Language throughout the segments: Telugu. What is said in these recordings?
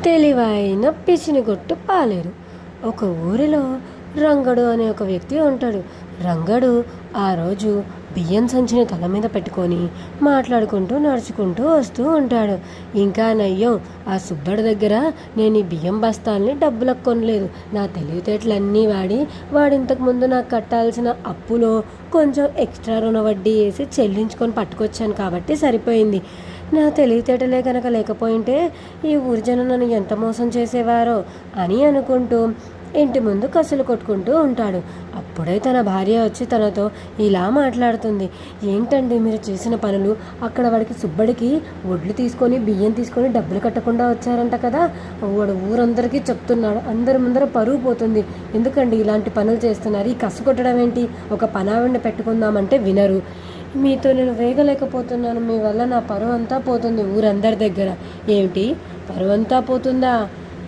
తెలివైన పిసినిగొట్టు పాలేరు. ఒక ఊరిలో రంగడు అనే ఒక వ్యక్తి ఉంటాడు. రంగడు ఆ రోజు బియ్యం సంచిని తల మీద పెట్టుకొని మాట్లాడుకుంటూ నడుచుకుంటూ వస్తూ ఉంటాడు. ఇంకా నయ్యం, ఆ సుబ్బడి దగ్గర నేను ఈ బియ్యం బస్తాల్ని డబ్బులకు కొనలేదు. నా తెలివితేటలన్నీ వాడింతకు ముందు నాకు కట్టాల్సిన అప్పులో కొంచెం ఎక్స్ట్రా రుణ వడ్డీ వేసి చెల్లించుకొని పట్టుకొచ్చాను కాబట్టి సరిపోయింది. నా తెలివితేటలే కనుక లేకపోయింటే ఈ ఊరి జనం నన్ను ఎంత మోసం చేసేవారో అని అనుకుంటూ ఇంటి ముందు కసులు కొట్టుకుంటూ ఉంటాడు. అప్పుడే తన భార్య వచ్చి తనతో ఇలా మాట్లాడుతుంది. ఏంటండి మీరు చేసిన పనులు? అక్కడ వాడికి సుబ్బడికి వడ్లు తీసుకొని బియ్యం తీసుకొని డబ్బులు కట్టకుండా వచ్చారంట కదా, వాడు ఊరందరికీ చెప్తున్నాడు. అందరి ముందర పరువు పోతుంది. ఎందుకండి ఇలాంటి పనులు చేస్తున్నారు? ఈ కసు కొట్టడం ఏంటి? ఒక పనావిడిని పెట్టుకుందామంటే వినరు. మీతో నేను వేగలేకపోతున్నాను. మీ వల్ల నా పరువు అంతా పోతుంది ఊరందరి దగ్గర. ఏమిటి, పరువు అంతా పోతుందా?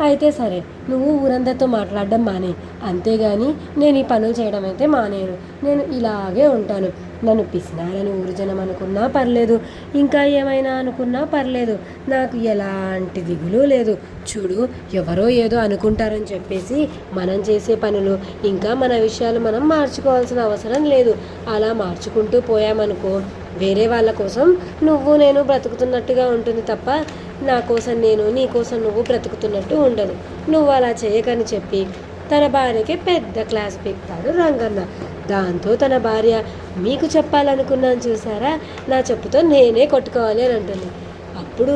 అయితే సరే, నువ్వు ఊరందరితో మాట్లాడడం మానే, అంతేగాని నేను ఈ పనులు చేయడం అయితే మానేను. నేను ఇలాగే ఉంటాను. నన్ను పిసినారని ఊరు జనం అనుకున్నా పర్లేదు, ఇంకా ఏమైనా అనుకున్నా పర్లేదు, నాకు ఎలాంటి దిగులు లేదు. చూడు, ఎవరో ఏదో అనుకుంటారని చెప్పేసి మనం చేసే పనులు ఇంకా మన విషయాలు మనం మార్చుకోవాల్సిన అవసరం లేదు. అలా మార్చుకుంటూ పోయామనుకో, వేరే వాళ్ళ కోసం నువ్వు నేను బ్రతుకుతున్నట్టుగా ఉంటుంది తప్ప నా కోసం నేను, నీ కోసం నువ్వు బ్రతుకుతున్నట్టు ఉండదు. నువ్వు అలా చేయకని చెప్పి తన భార్యకి పెద్ద క్లాస్ పీకుతాడు రంగన్న. దాంతో తన భార్య, మీకు చెప్పాలనుకున్నాను చూసారా, నా చెప్పుతో నేనే కొట్టుకోవాలి అని అంటుంది. అప్పుడు